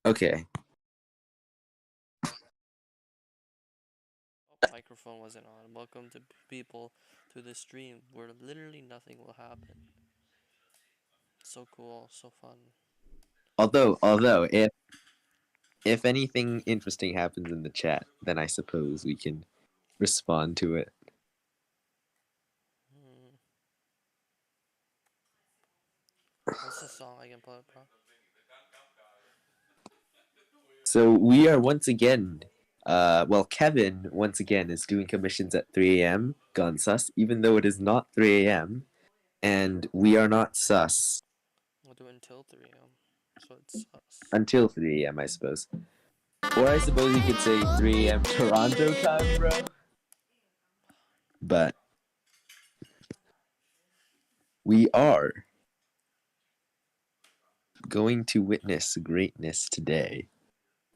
Okay. Oh, microphone wasn't on. Welcome to people to the stream where literally nothing will happen. So cool, so fun. Although, if anything interesting happens in the chat, then I suppose we can respond to it. What's the song I can play, bro? So we are once again, Kevin once again is doing commissions at 3 a.m. Gone sus, even though it is not 3 a.m. and we are not sus. We'll do it until 3 a.m. So it's us. Until 3 a.m. I suppose. Or I suppose you could say 3 a.m. Toronto time, bro. But we are going to witness greatness today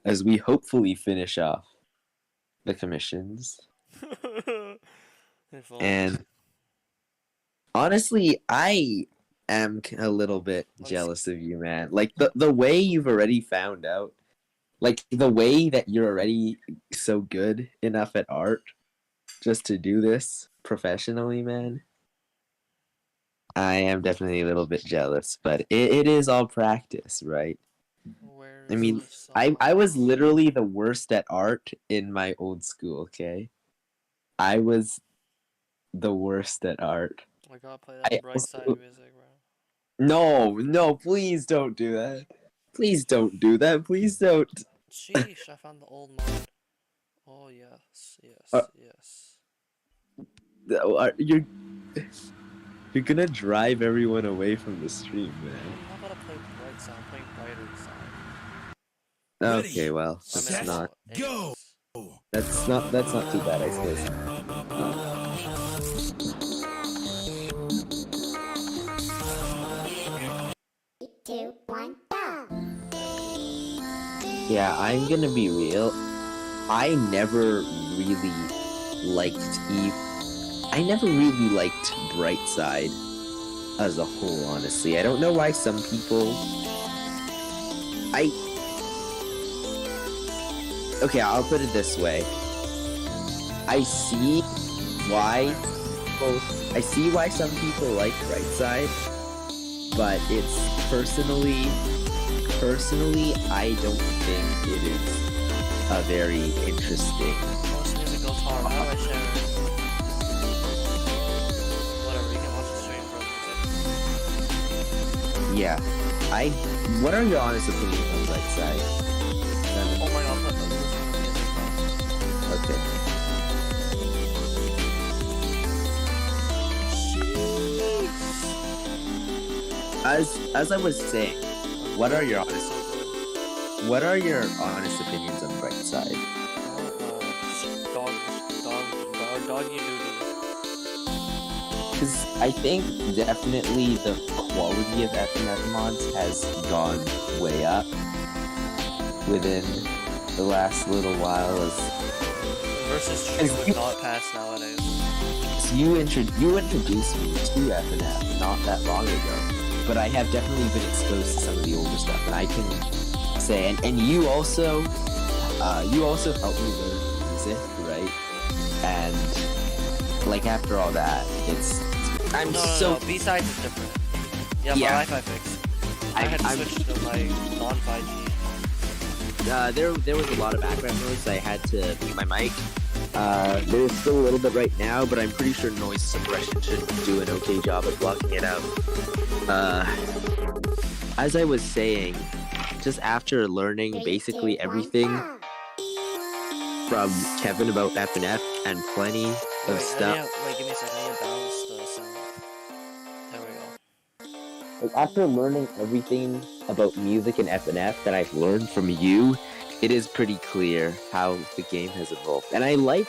as we hopefully finish off the commissions. And honestly, I am a little bit jealous of you, man. Like the way you've already found out, like the way that you're already so good enough at art just to do this professionally, man. I am definitely a little bit jealous, but it is all practice, right? I mean, I was literally the worst at art in my old school, okay? I was the worst at art. I gotta play that bright side music, bro. No, please don't do that. Please don't do that. Please don't. Sheesh, I found the old mod. Oh, yes, yes. You're gonna drive everyone away from the stream, man. I'm not gonna play bright side, I'm playing brighter side. Okay, well, that's not. Go! That's not too bad, I suppose. Yeah, I'm gonna be real. I never really liked Bright Side as a whole, honestly. I don't know why some people... Okay, I'll put it this way. I see why some people like Bright Side, but it's personally, I don't think it is a very interesting. Most music goes hard. How do I share it? Whatever, you can watch the stream, bro. Yeah. What are your honest opinions on Bright Side? Oh my god, listen to the music, bro. Okay. As I was saying, what are your honest opinions on Bright Side? Doggy doodle. Because I think definitely the quality of FNF mods has gone way up within the last little while. Versus tree would not pass nowadays. So you introduced me to FNF not that long ago, but I have definitely been exposed to some of the older stuff, and I can say, and you also helped me learn music, right? And like after all that, No, B-sides is different. Yeah, my life I fixed. I had to switch to my non-5G. There was a lot of background noise, so I had to mute my mic. There's still a little bit right now, but I'm pretty sure noise suppression should do an okay job of blocking it out. As I was saying, just after learning basically everything from Kevin about FNF and plenty of stuff. Wait, give me a second. I need to balance the sound. There we go. After learning everything about music and FNF that I've learned from you, it is pretty clear how the game has evolved. And I like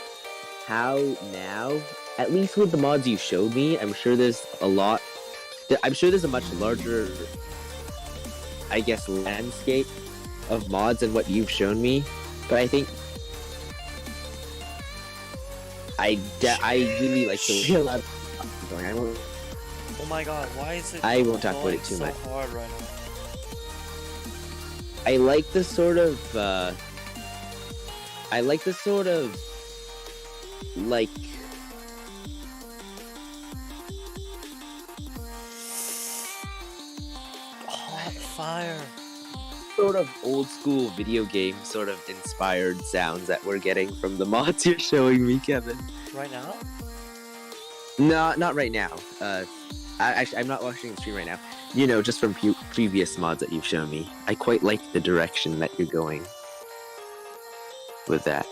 how now, at least with the mods you showed me, I'm sure there's a much larger, I guess, landscape of mods than what you've shown me. But I think I really like to see a lot of going. Oh my god, why is it? I won't talk about it too much. Hard right now? I like the sort of I like the sort of like Hot fire. sort of old school video game sort of inspired sounds that we're getting from the mods you're showing me, Kevin. Right now? No, not right now. I'm not watching the stream right now. You know, just from previous mods that you've shown me. I quite like the direction that you're going with that.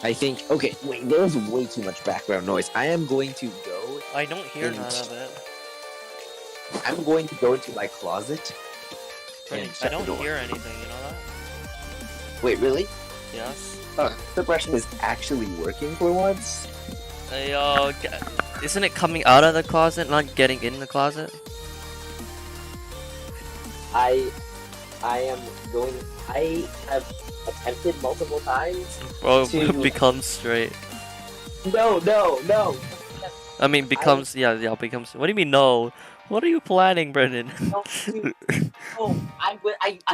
I think. Okay, wait. There's way too much background noise. I am going to go. I don't hear none of it. I'm going to go into my closet. Brendan, I don't hear anything, you know that? Wait, really? Yes. The brushing is actually working for once. Hey, isn't it coming out of the closet, not getting in the closet? I am going. I have attempted multiple times. Bro, to... becomes straight. No. I mean, becomes, yeah, becomes. What do you mean, no? What are you planning, Brendan? No, I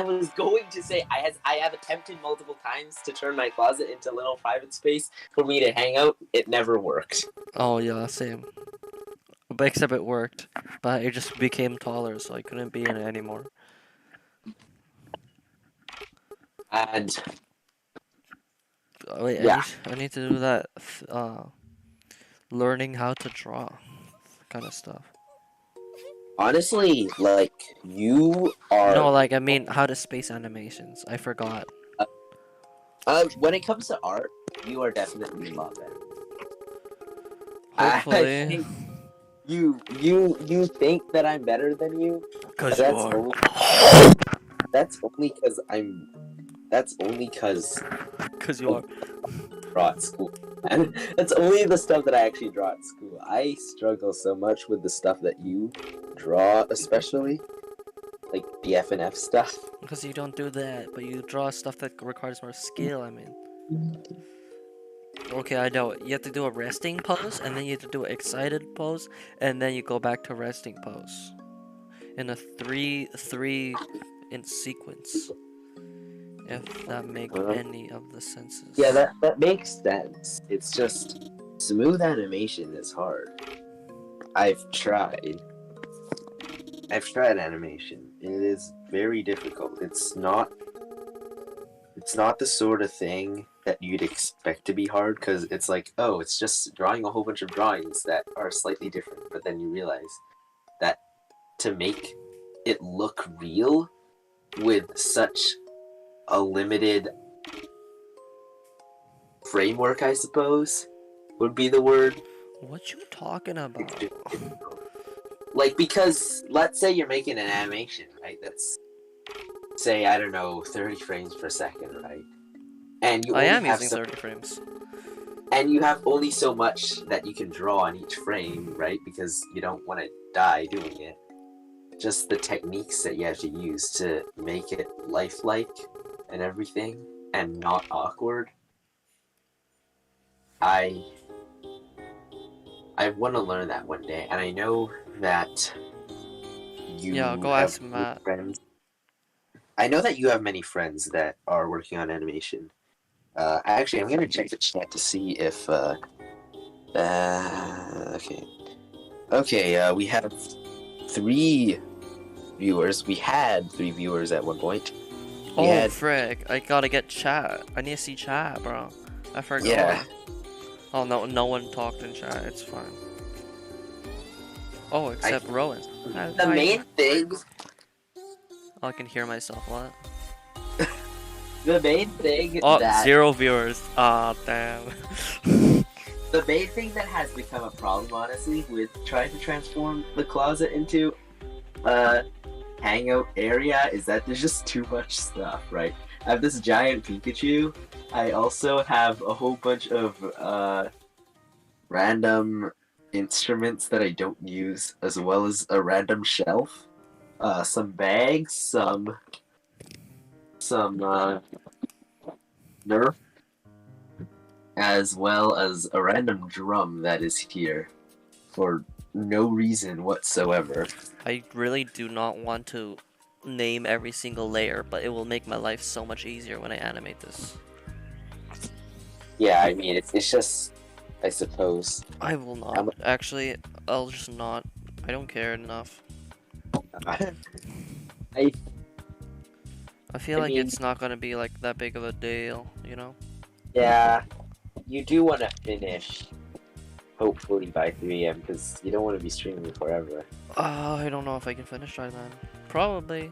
was going to say I have attempted multiple times to turn my closet into a little private space for me to hang out. It never worked. Oh yeah, same. But except it worked, but it just became taller, so I couldn't be in it anymore. And wait, yeah. I need to do that. Learning how to draw, kind of stuff. Honestly, like, you are... No, like, I mean, how to space animations. I forgot. When it comes to art, you are definitely a lot better. Hopefully. I think you think that I'm better than you? Cause you that's are. That's only cause you are. Draw at school. And that's only the stuff that I actually draw at school. I struggle so much with the stuff that you draw, especially like the FNF stuff. Because you don't do that, but you draw stuff that requires more skill. I mean, okay, I know. You have to do a resting pose, and then you have to do an excited pose, and then you go back to resting pose in a 3-3 in sequence. If that makes any of the senses. Yeah, that makes sense. It's just smooth animation is hard. I've tried animation. It is very difficult. It's not the sort of thing that you'd expect to be hard, because it's like, oh, it's just drawing a whole bunch of drawings that are slightly different, but then you realize that to make it look real with such a limited framework, I suppose, would be the word. What you talking about? Like, because let's say you're making an animation, right? That's, say, I don't know, 30 frames per second, right? And you I only am have using 30 frames. And you have only so much that you can draw on each frame, right? Because you don't want to die doing it. Just the techniques that you have to use to make it lifelike and everything, and not awkward. I want to learn that one day, and I know that you Go have ask Matt. friends. I know that you have many friends that are working on animation. Actually, I'm gonna check the chat to see if. Okay. We have 3 viewers. We had 3 viewers at one point. Frick! I gotta get chat. I need to see chat, bro. I forgot. Yeah. Oh no one talked in chat. It's fine. Oh, except Rowan. The main thing. Oh, I can hear myself. What? The main thing. Oh, 0 viewers. Ah, damn. The main thing that has become a problem, honestly, with trying to transform the closet into a hangout area is that there's just too much stuff, right? I have this giant Pikachu. I also have a whole bunch of random instruments that I don't use, as well as a random shelf, some bags, some Nerf, as well as a random drum that is here. for no reason whatsoever. I really do not want to name every single layer, but it will make my life so much easier when I animate this. Yeah, I mean, it's just, I suppose. I will not. Actually, I'll just not. I don't care enough. I I feel I like mean, it's not gonna be like that big of a deal, you know? yeah, you do want to finish, hopefully by 3 a.m. because you don't want to be streaming forever. I don't know if I can finish by then. Probably,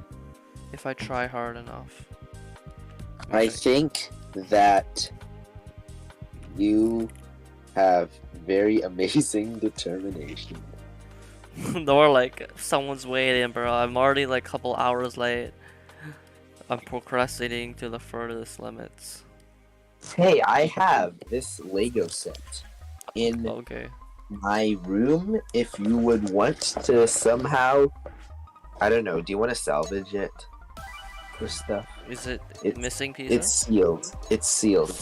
if I try hard enough. I Okay. think that you have very amazing determination. Or like, someone's waiting, bro. I'm already like a couple hours late. I'm procrastinating to the furthest limits. Hey, I have this Lego set in Okay. my room. If you would want to somehow, I don't know, do you want to salvage it for stuff? Is it It's missing pieces? it's sealed. It's sealed.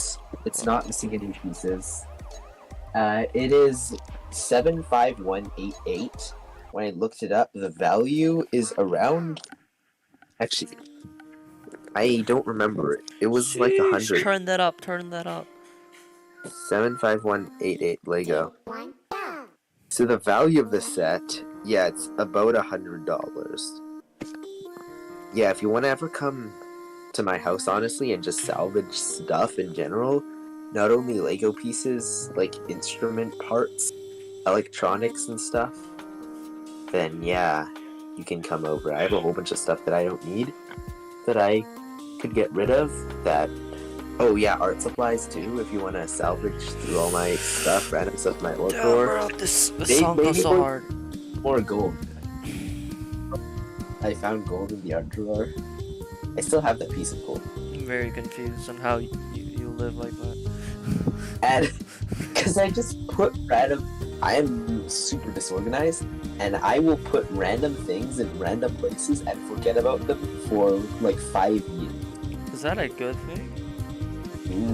It's not missing any pieces. It is 75188. When I looked it up, the value is around. Actually, I don't remember it. It was like Sheesh, 100. turn that up, turn that up. 75188 Lego. So the value of the set, yeah, it's about $100. Yeah, if you want to ever come to my house, honestly, and just salvage stuff in general, not only Lego pieces, like instrument parts, electronics and stuff, then yeah, you can come over. I have a whole bunch of stuff that I don't need that I could get rid of. That, oh yeah, art supplies too. If you want to salvage through all my stuff, random stuff might look Damn, for. bro, this song goes so hard. More gold. I found gold in the art drawer. I still have that piece of gold. I'm very confused on how you live like that. And because I just put random, I am super disorganized, and I will put random things in random places and forget about them for like 5 years. Is that a good thing?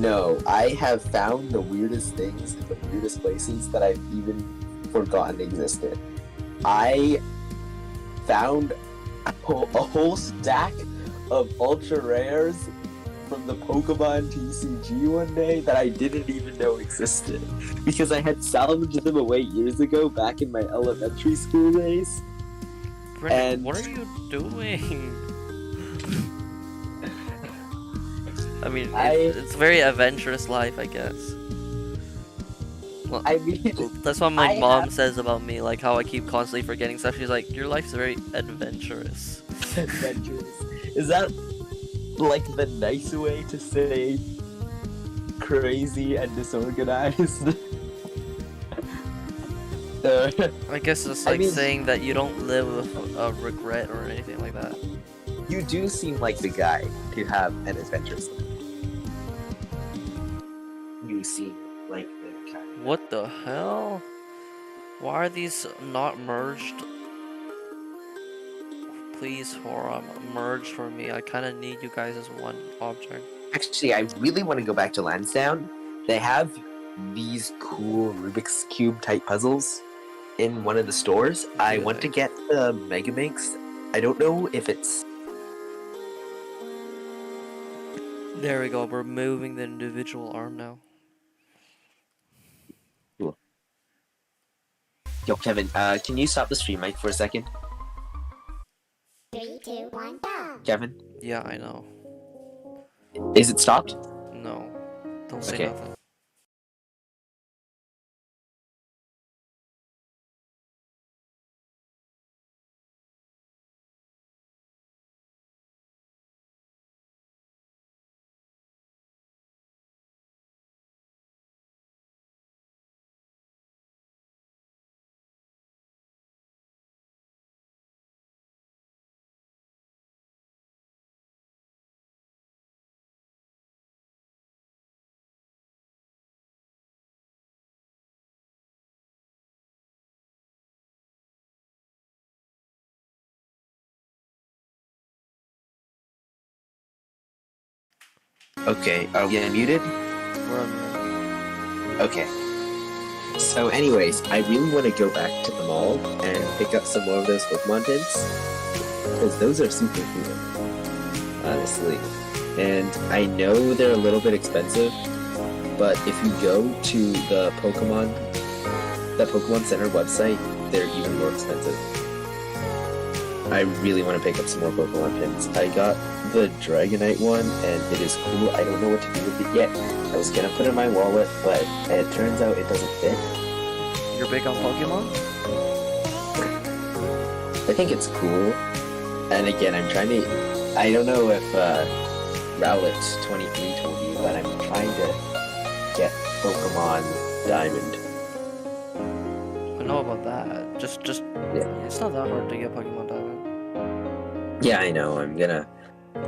No, I have found the weirdest things in the weirdest places that I've even forgotten existed. I found a whole stack of ultra rares from the Pokemon TCG one day that I didn't even know existed because I had salvaged them away years ago back in my elementary school days. Brendan, And- what are you doing? I mean, it's a very adventurous life, I guess. Well, I mean, that's what my I mom have- says about me, like how I keep constantly forgetting stuff. She's like, your life's very adventurous. adventurous. Is that like the nice way to say crazy and disorganized? I guess it's I like mean- saying that you don't live with a regret or anything like that. You do seem like the guy to have an adventurous life. You seem like the kind. What the hell? Why are these not merged? Please, Hora, merge for me. I kind of need you guys as one object. Actually, I really want to go back to Lansdowne. They have these cool Rubik's Cube type puzzles in one of the stores. I want to get the Megaminx. I don't know if it's... There we go. We're moving the individual arm now. Cool. Yo, Kevin, can you stop the stream mic for a second? 3, 2, 1, go! Kevin? Yeah, I know. Is it stopped? No. Don't say Okay. nothing. Okay, are we muted? We're on. Okay. So, anyways, I really want to go back to the mall and pick up some more of those Pokemon pins because those are super cool, honestly. And I know they're a little bit expensive, but if you go to the Pokemon Center website, they're even more expensive. I really want to pick up some more Pokemon pins. I got the Dragonite one, and it is cool. I don't know what to do with it yet. I was gonna put it in my wallet, but it turns out it doesn't fit. You're big on Pokemon? I think it's cool. And again, I'm trying to... I don't know if Rowlet23 told you, but I'm trying to get Pokemon Diamond. I know about that. Just Yeah. It's not that hard to get Pokemon Diamond. Yeah, I know. I'm gonna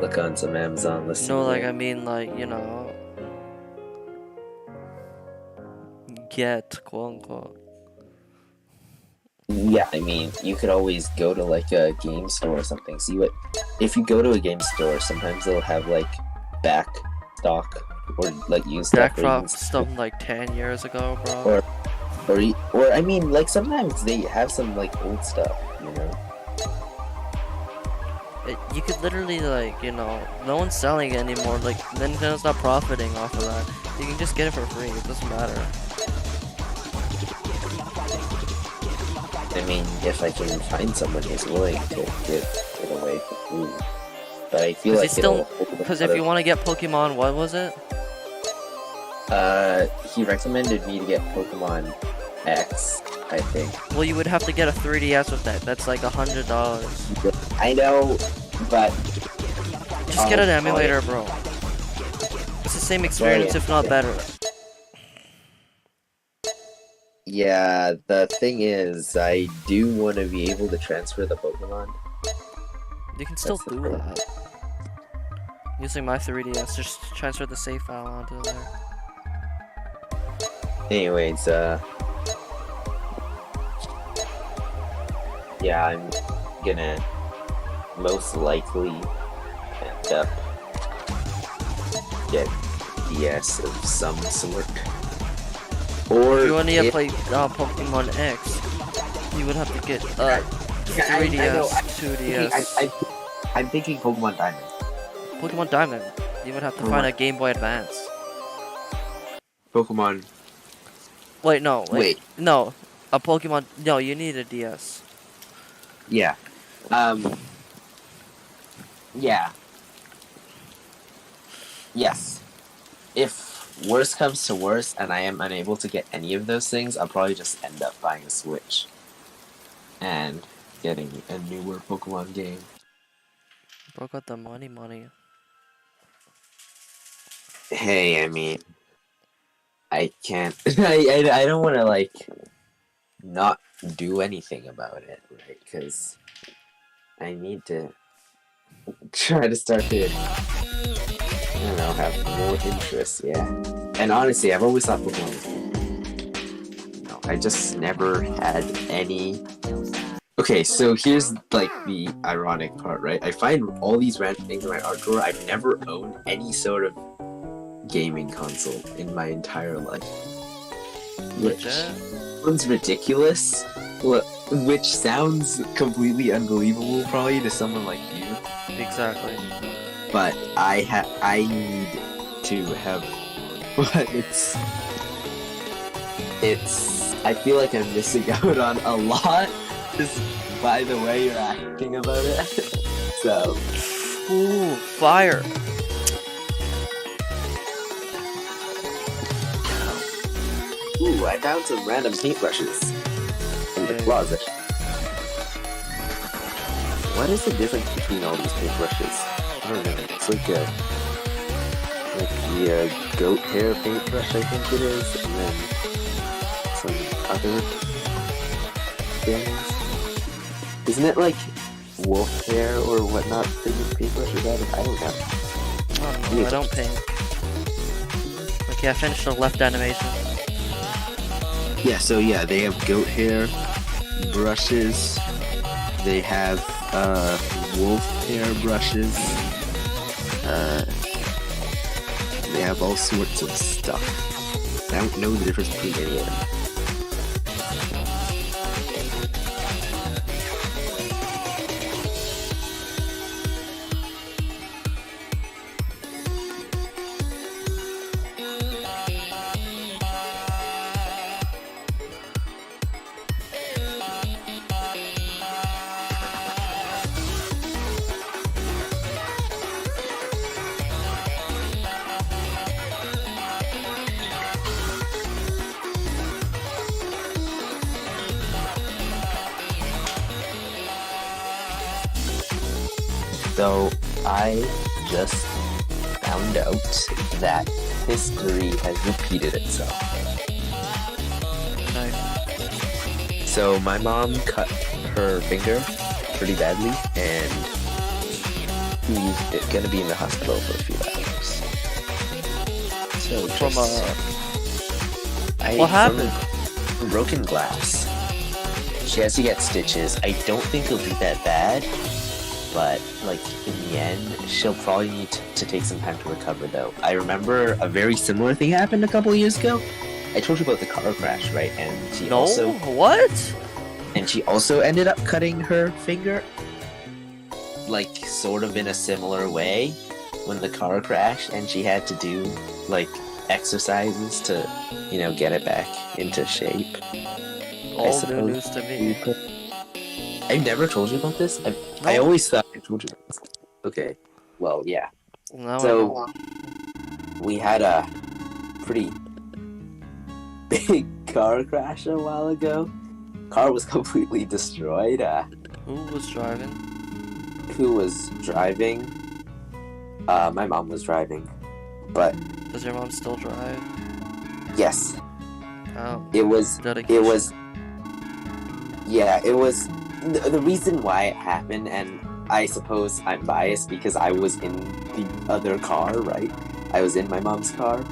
look on some Amazon listings. No, like I mean, like get quote unquote. Yeah, I mean, you could always go to like a game store or something. See what if you go to a game store, sometimes they'll have like back stock or like used stuff. Backdrop stuff like 10 years ago, bro. Or I mean, like sometimes they have some like old stuff, you know. You could literally like no one's selling it anymore. Like Nintendo's not profiting off of that. You can just get it for free. It doesn't matter. I mean, if I can find someone who's willing to give it away for free. But I feel like because if you want to get Pokemon, what was it? He recommended me to get Pokemon X, I think. Well, you would have to get a 3DS with that. That's like $100. I know, but just get an emulator, bro. It's the same experience, if not better. Yeah, the thing is, I do want to be able to transfer the Pokemon. You can still do that. Using my 3DS, just transfer the save file onto there. Anyways, yeah, I'm gonna most likely end up get DS of some sort. Or if you want to play Pokemon X, you would have to get 3DS, 2DS. I'm thinking Pokemon Diamond. Pokemon Diamond. You would have to find a Game Boy Advance. Pokemon. Wait, no. Wait. No. A Pokemon. No, you need a DS. Yeah. Yeah. Yes. If worst comes to worst and I am unable to get any of those things, I'll probably just end up buying a Switch. And getting a newer Pokemon game. Bro got the money. Hey, I mean, I can't. I don't want to like not do anything about it, right? Because I need to try to start to, I don't know, have more interest. Yeah, and honestly, I've always thought Pokemon was cool. No, I just never had any. Okay, so here's like the ironic part, right? I find all these random things in my art drawer. I've never owned any sort of gaming console in my entire life. Which sounds ridiculous, which sounds completely unbelievable probably to someone like you. Exactly. But I need to have, but it's I feel like I'm missing out on a lot just by the way you're acting about it. So, ooh, fire. Ooh, I found some random paintbrushes in the closet. What is the difference between all these paintbrushes? I don't know. It's like the goat hair paintbrush, I think it is, and then some other things. Isn't it like wolf hair or whatnot that these paintbrushes out of? I don't know. I don't paint. Okay, I finished the left animation. Yeah, so yeah, they have goat hair brushes. They have wolf hair brushes. They have all sorts of stuff. I don't know the difference between any of them. So I just found out that history has repeated itself. Nice. So my mom cut her finger pretty badly, and she's gonna be in the hospital for a few hours. So From I what happened? From broken glass. She has to get stitches. I don't think it'll be that bad, but like in the end, she'll probably need to take some time to recover. Though I remember a very similar thing happened a couple of years ago. I told you about the car crash, right? And she also ended up cutting her finger, like sort of in a similar way when the car crashed, and she had to do like exercises to, get it back into shape. All new news to me. I never told you about this. I No. always thought I told you about this. Okay, well, yeah. Now I So know. we had a pretty big car crash a while ago. Car was completely destroyed. Who was driving? Who was driving? My mom was driving, but Does your mom still drive? yes, Oh, it was. dedication. It was. Yeah, it was. The reason why it happened, and I suppose I'm biased because I was in the other car, right? I was in my mom's car,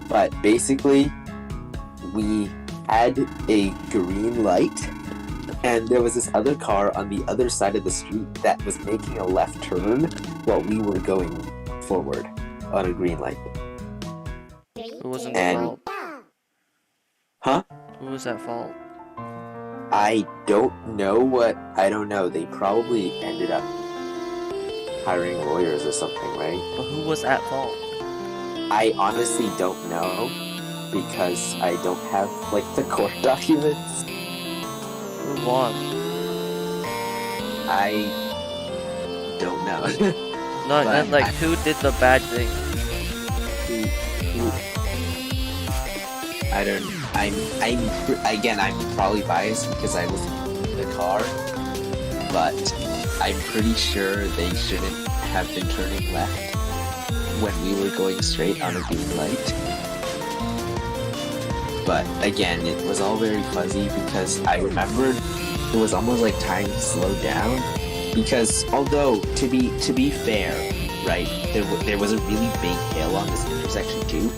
but basically, we had a green light, and there was this other car on the other side of the street that was making a left turn while we were going forward on a green light. Who was in and- fault? Huh? Who was at fault? I don't know. I don't know. They probably ended up hiring lawyers or something, right? But who was at fault? I honestly don't know because I don't have like the court documents. Who won? I don't know. No, But and like who did the bad thing? I don't. I'm probably biased because I was in the car, but I'm pretty sure they shouldn't have been turning left when we were going straight on a green light. But again, it was all very fuzzy because I remembered it was almost like time to slow down. Because although to be fair, right, there was a really big hill on this intersection too,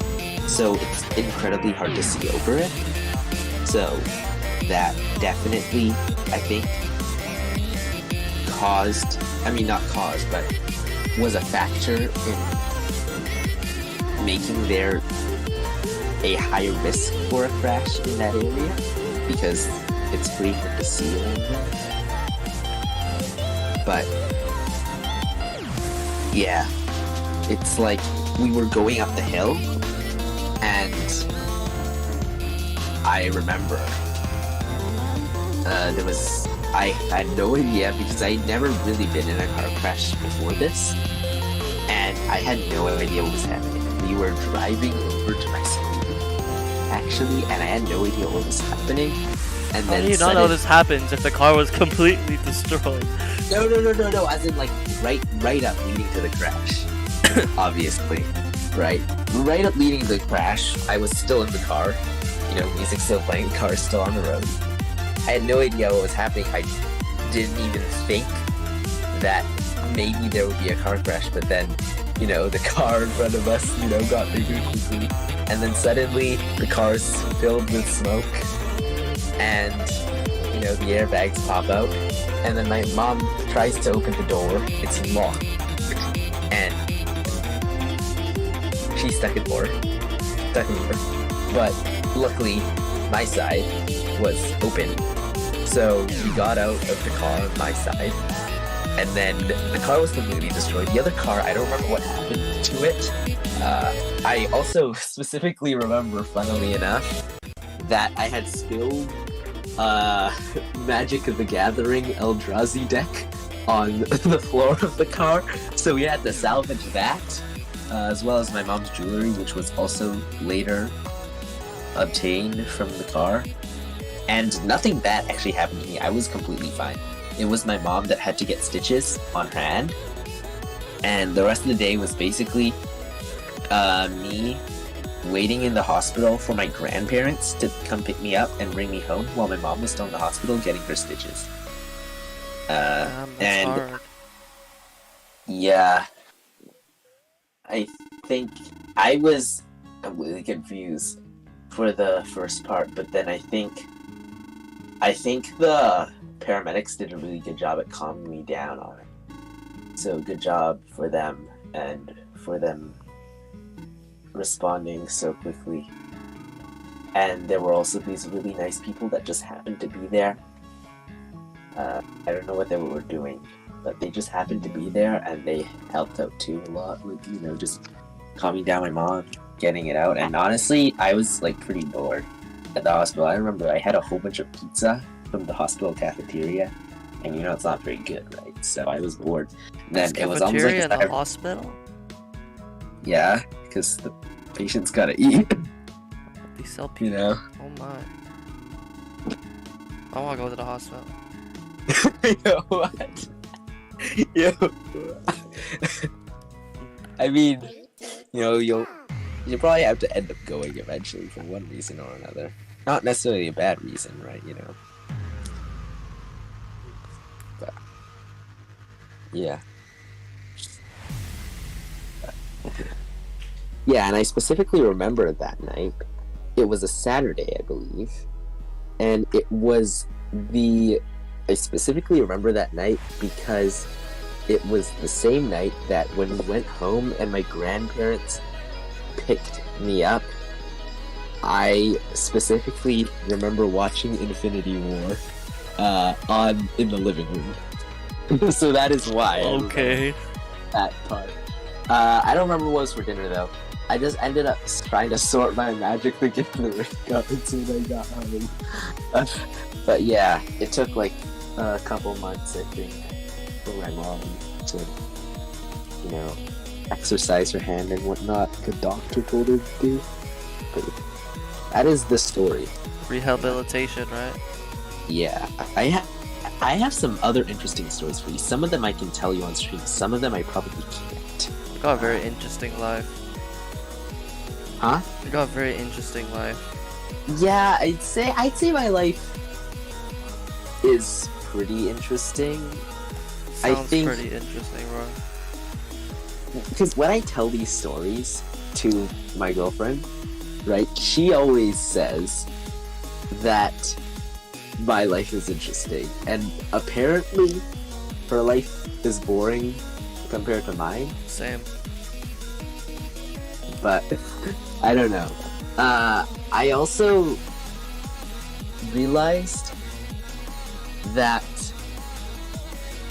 so it's incredibly hard to see over it. So that definitely, I think, was a factor in making there a higher risk for a crash in that area, because it's pretty hard to see around there. But yeah, it's like we were going up the hill, and I remember I had no idea because I'd never really been in a car crash before this, and I had no idea what was happening. We were driving over to my school, actually, and I had no idea what was happening. And How then do you not know this happens if the car was completely destroyed? No, as in like right up leading to the crash. Obviously. Right up leading to the crash, I was still in the car. Music still playing, car still on the road. I had no idea what was happening. I didn't even think that maybe there would be a car crash, but then, the car in front of us, got bigger quickly. And then suddenly the car's filled with smoke, and, the airbags pop out. And then my mom tries to open the door. It's locked. And she's stuck in door. But luckily, my side was open. So we got out of the car on my side. And then the car was completely destroyed. The other car, I don't remember what happened to it. I also specifically remember, funnily enough, that I had spilled Magic of the Gathering Eldrazi deck on the floor of the car, so we had to salvage that, as well as my mom's jewelry, which was also later obtained from the car. And nothing bad actually happened to me. I was completely fine. It was my mom that had to get stitches on her hand, And the rest of the day was basically me waiting in the hospital for my grandparents to come pick me up and bring me home while my mom was still in the hospital getting her stitches. That's And hard. yeah, I think I was completely confused for the first part, but then I think the paramedics did a really good job at calming me down on it. So good job for them, and for them responding so quickly. And there were also these really nice people that just happened to be there. I don't know what they were doing, but they just happened to be there, and they helped out too a lot with, you know, just calming down my mom, getting it out. And honestly, I was like pretty bored at the hospital. I remember I had a whole bunch of pizza from the hospital cafeteria, and you know it's not very good, right? So I was bored. And then it was almost like Cafeteria in the hospital? yeah, because the patients gotta eat, They sell pizza. you know. Oh my. I wanna go to the hospital. Yo, what? Yo. I mean, you know, you'll probably have to end up going eventually for one reason or another. Not necessarily a bad reason, right? You know. But yeah. Yeah, and I specifically remember that night. It was a Saturday, I believe, and it was I specifically remember that night because it was the same night that when we went home and my grandparents picked me up, I specifically remember watching Infinity War in the living room. So that is why. Okay. That part. I don't remember what was for dinner though. I just ended up trying to sort my Magic the Gathering cards when I got home. But yeah, it took like a couple months, I think, for my mom to, you know, exercise her hand and whatnot. The doctor told her to do. But that is the story. Rehabilitation, right? Yeah, I have some other interesting stories for you. Some of them I can tell you on stream. Some of them I probably can't. You got a very interesting life. Huh? You got a very interesting life. Yeah, I'd say my life is pretty interesting. Sounds think- pretty interesting, bro. Because when I tell these stories to my girlfriend, right, she always says that my life is interesting, and apparently her life is boring compared to mine. Same. But I don't know. I also realized that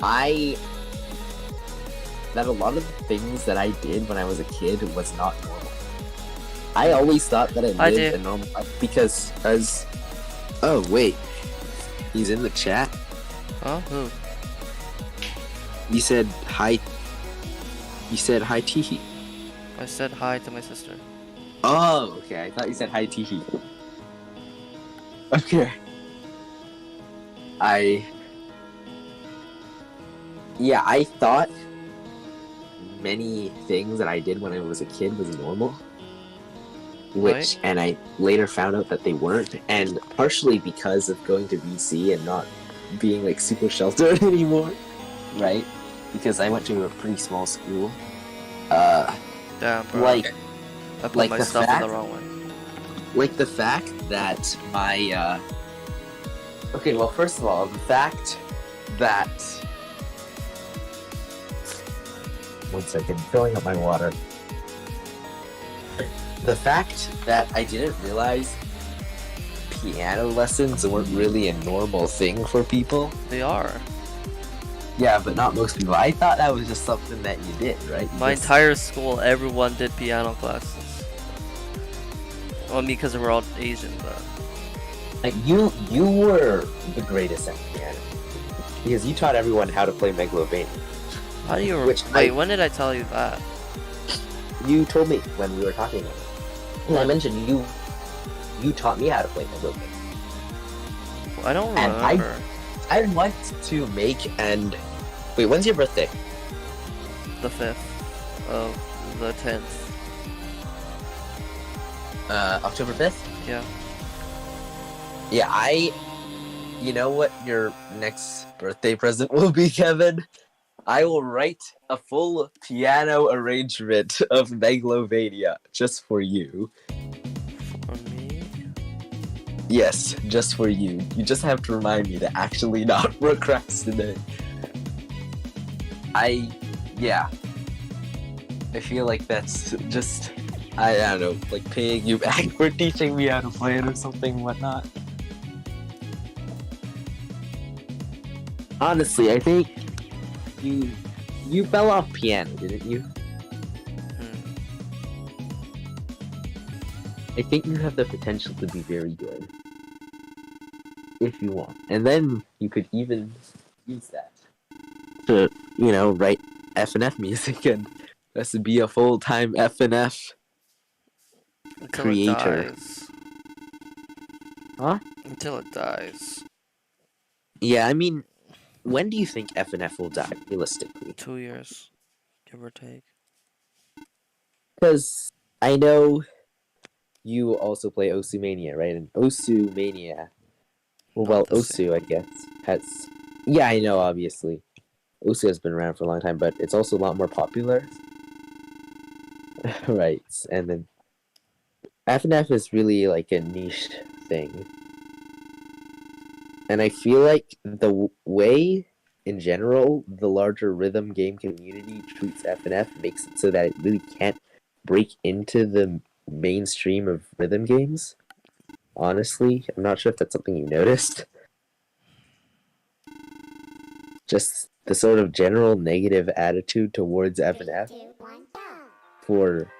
a lot of the things that I did when I was a kid was not normal. I always thought that I lived a normal life because oh wait, he's in the chat. Huh? Who? You said hi. You said hi, Teehee. I said hi to my sister. Oh, okay. I thought you said hi, Teehee. Okay. I thought many things that I did when I was a kid was normal. Right. And I later found out that they weren't, and partially because of going to BC and not being like super sheltered anymore, right? Because I went to a pretty small school. Damn, bro. Like I put like my the stuff in fact- the wrong way. like the fact that my okay, well, first of all, the fact that one second, filling up my water. The fact that I didn't realize piano lessons weren't really a normal thing for people. They are. Yeah, but not most people. I thought that was just something that you did, right? You My just- entire school, everyone did piano classes. Well, me because we're all Asian, but Like you were the greatest at piano because you taught everyone how to play Megalovania. how do you? Which Wait, I- when did I tell you that? You told me when we were talking about it. And I mentioned you taught me how to play Megalovania. I don't And remember. I want to make and wait. When's your birthday? the 5th of the 10th. October 5th? Yeah. Yeah, you know what your next birthday present will be, Kevin? I will write a full piano arrangement of Megalovania just for you. For me? Yes, just for you. You just have to remind me to actually not procrastinate. Yeah. I feel like that's just, I don't know, like paying you back for teaching me how to play it or something, whatnot. Honestly, I think you fell off piano, didn't you? Hmm. I think you have the potential to be very good. If you want. And then you could even use that to, write F&F music and just be a full-time F&F Until it creator. dies. Huh? Until it dies. Yeah, I mean, when do you think F&F will die, realistically? 2 years, give or take. Because I know you also play Osu Mania, right? And Osu Mania, Not well, the same. Osu, I guess, has... Yeah, I know, obviously. Osu has been around for a long time, but it's also a lot more popular. Right, and then F&F is really like a niche thing. And I feel like the way, in general, the larger rhythm game community treats F&F makes it so that it really can't break into the mainstream of rhythm games. Honestly, I'm not sure if that's something you noticed. Just the sort of general negative attitude towards F&F for